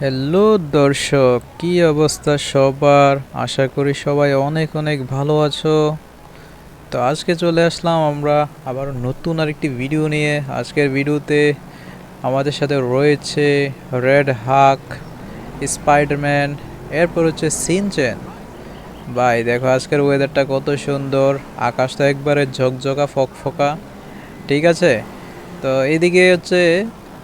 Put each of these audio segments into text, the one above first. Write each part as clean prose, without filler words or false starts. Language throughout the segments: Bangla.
হ্যালো দর্শক, কি অবস্থা সবার? আশা করি সবাই অনেক অনেক ভালো আছো। তো আজকে চলে আসলাম আমরা আবার নতুন আরেকটি ভিডিও নিয়ে। আজকের ভিডিওতে আমাদের সাথে রয়েছে রেড হাক, স্পাইডারম্যান, এরপর হচ্ছে সিনচেন। ভাই দেখো আজকের ওয়েদারটা কত সুন্দর, আকাশটা একবারে ঝকঝকা ফকফকা। ঠিক আছে, তো এইদিকে হচ্ছে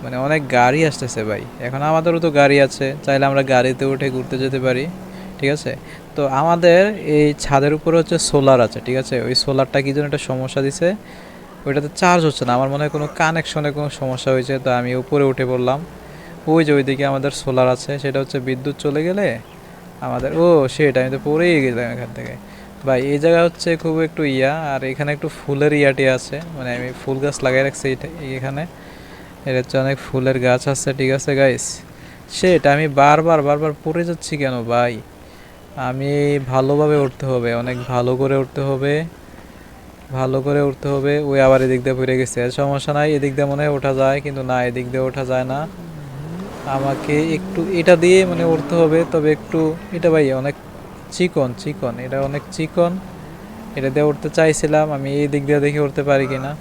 মানে অনেক গাড়ি আসতেছে ভাই। এখন আমাদেরও তো গাড়ি আছে, চাইলে আমরা গাড়িতে উঠে ঘুরতে যেতে পারি। ঠিক আছে, তো আমাদের এই ছাদের উপরে হচ্ছে সোলার আছে। ঠিক আছে, ওই সোলারটা কি জন্য একটা সমস্যা দিছে, ওইটাতে চার্জ হচ্ছে না। আমার মনে হয় কোনো কানেকশনে কোনো সমস্যা হয়েছে, তো আমি উপরে উঠে পড়লাম। ওই যে ওইদিকে আমাদের সোলার আছে, সেটা হচ্ছে বিদ্যুৎ চলে গেলে আমাদের সেটা আমি তো পড়েই গেলাম এখান থেকে। ভাই এই জায়গা হচ্ছে খুব একটু আর এখানে একটু ফুলের ইয়াটি আছে, মানে আমি ফুল গাছ লাগিয়ে রাখছি এখানে। এটা হচ্ছে অনেক ফুলের গাছ আছে। ঠিক আছে গাইস, সেটা আমি বারবার বারবার পড়ে যাচ্ছি কেন ভাই? আমি ভালোভাবে উঠতে হবে, অনেক ভালো করে উঠতে হবে, ভালো করে উঠতে হবে। ওই আবার এদিক দিয়ে পড়ে গেছে, সমস্যা নাই, এদিক দিয়ে মনে হয় ওঠা যায়, কিন্তু না, এদিক দিয়ে ওঠা যায় না। আমাকে একটু এটা দিয়ে মানে উঠতে হবে, তবে একটু এটা ভাই অনেক চিকন চিকন, এটা অনেক চিকন। এটা দিয়ে উঠতে চাইছিলাম আমি, এই দিক দিয়ে দেখি উঠতে পারি কিনা।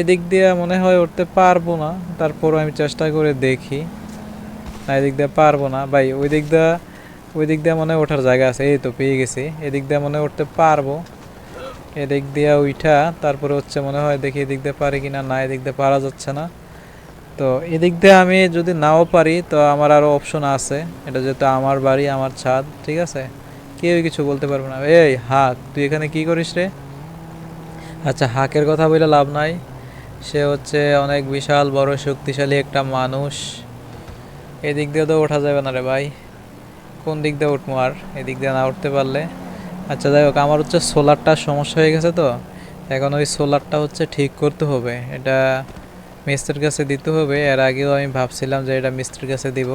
এদিক দিয়ে মনে হয় উঠতে পারবো না, তারপরও আমি চেষ্টা করে দেখি। না, এদিক দিয়ে পারবো না ভাই। ওই দিক দিয়ে মনে হয় ওঠার জায়গা আছে, এই তো পেয়ে গেছি। এদিক দিয়ে মনে হয় উঠতে পারবো, এদিক দিয়ে উঠা তারপরে হচ্ছে মনে হয় দেখি এদিক দিয়ে পারি কিনা। না, এদিক দিয়ে পারা যাচ্ছে না। তো এদিক দিয়ে আমি যদি নাও পারি তো আমার আরও অপশন আছে। এটা যেহেতু আমার বাড়ি, আমার ছাদ, ঠিক আছে, কেউ কিছু বলতে পারবে না। এই হাক, তুই এখানে কি করিস রে? আচ্ছা, হাকের কথা বলে লাভ নাই, সে হচ্ছে অনেক বিশাল বড় শক্তিশালী একটা মানুষ। এদিক দিয়ে তো ওঠা যাবে না রে ভাই, কোন দিক দিয়ে উঠবো আর এদিক দিয়ে না উঠতে পারলে? আচ্ছা যাই হোক, আমার হচ্ছে সোলারটার সমস্যা হয়ে গেছে, তো এখন ওই সোলারটা হচ্ছে ঠিক করতে হবে। এটা মিস্ত্রির কাছে দিতে হবে। এর আগেও আমি ভাবছিলাম যে এটা মিস্ত্রির কাছে দিব,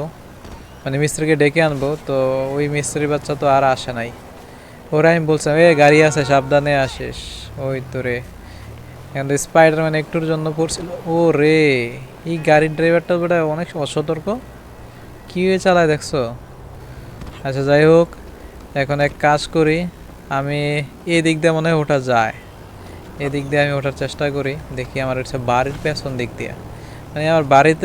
মানে মিস্ত্রিকে ডেকে আনবো, তো ওই মিস্ত্রির বাচ্চা তো আর আসে নাই। ওরা আমি বলছিলাম এ গাড়ি আছে সাবধানে আসিস। ওই তো রে, এখন স্পাইডারম্যান একটুর জন্য পড়ছিল। ও রে, এই গাড়ির ড্রাইভারটা বেটা অনেক অসতর্ক, কী হয়ে চালায় দেখছো? আচ্ছা যাই হোক, এখন এক কাজ করি, আমি এই দিক দিয়ে মনে হয় ওঠা যায়, এদিক দিয়ে আমি ওঠার চেষ্টা করি, দেখি আমার হচ্ছে বাড়ির পেছন দিক দিয়ে, মানে আমার বাড়িতে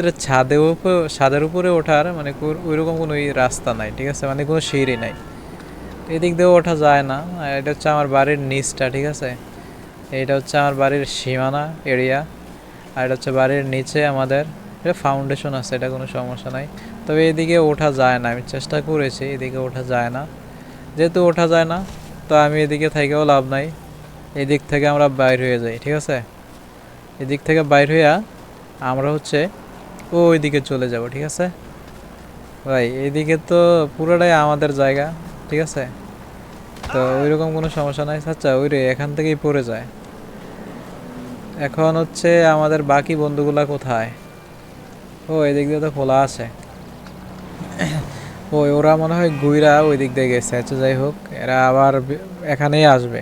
ছাদের উপরে ওঠার মানে ওইরকম কোনো রাস্তা নাই। ঠিক আছে, মানে কোনো সিঁড়ি নাই, এদিক দিয়েও ওঠা যায় না। আর এটা হচ্ছে আমার বাড়ির নিচটা, ঠিক আছে, এইটা হচ্ছে আমার বাড়ির সীমানা এরিয়া। আর এটা হচ্ছে বাড়ির নিচে আমাদের এটা ফাউন্ডেশন আছে, এটা কোনো সমস্যা নাই। তবে এদিকে ওঠা যায় না, আমি চেষ্টা করেছি, এদিকে ওঠা যায় না। যেহেতু ওঠা যায় না, তো আমি এদিকে থেকেও লাভ নাই, এদিক থেকে আমরা বাইর হয়ে যাই। ঠিক আছে, এদিক থেকে বাইর হইয়া আমরা হচ্ছে ওই দিকে চলে যাব। ঠিক আছে ভাই, এইদিকে তো পুরোটাই আমাদের জায়গা। ঠিক আছে, তো ওইরকম কোনো সমস্যা নাই। আচ্ছা ওই রে, এখান থেকেই পড়ে যায়। এখন হচ্ছে আমাদের বাকি বন্ধুগুলা কোথায়? ও এদিক দিয়ে তো খোলা আছে, ওরা মনে হয় গুইরা ওই দিক দিয়ে গেছে। আচ্ছা যাই হোক, এরা আবার এখানেই আসবে।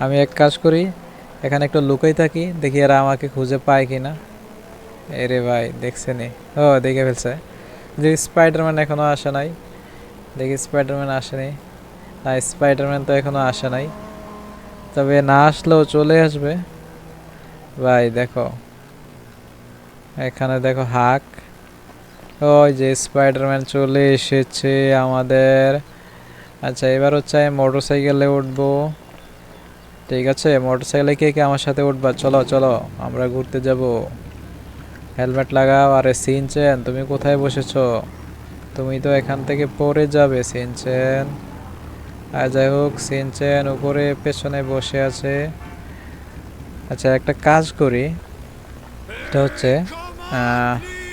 আমি এক কাজ করি, এখানে একটু লুকাই থাকি, দেখি এরা আমাকে খুঁজে পায় কিনা। এরে ভাই দেখছে নি, দেখে ফেলছে। যে স্পাইডারম্যান এখনো আসে নাই, দেখি স্পাইডারম্যান আসেনি। না, স্পাইডারম্যান তো এখনো আসে নাই, তবে না আসলেও চলে আসবে। ভাই দেখো, এখানে দেখো হাক, ওই যে স্পাইডারম্যান চলে এসেছে আমাদের। আচ্ছা এবার হচ্ছে আমি মোটর সাইকেলে উঠবো। ঠিক আছে, মোটর সাইকেলে কে কে আমার সাথে উঠবা? চলো চলো, আমরা ঘুরতে যাব। হেলমেট লাগাও। আরে সিনচেন, তুমি কোথায় বসেছো? তুমি তো এখান থেকে পড়ে যাবে সিনচেন। আর যাই হোক, সিনচেন উপরে পেছনে বসে আছে। আচ্ছা একটা কাজ করি, এটা হচ্ছে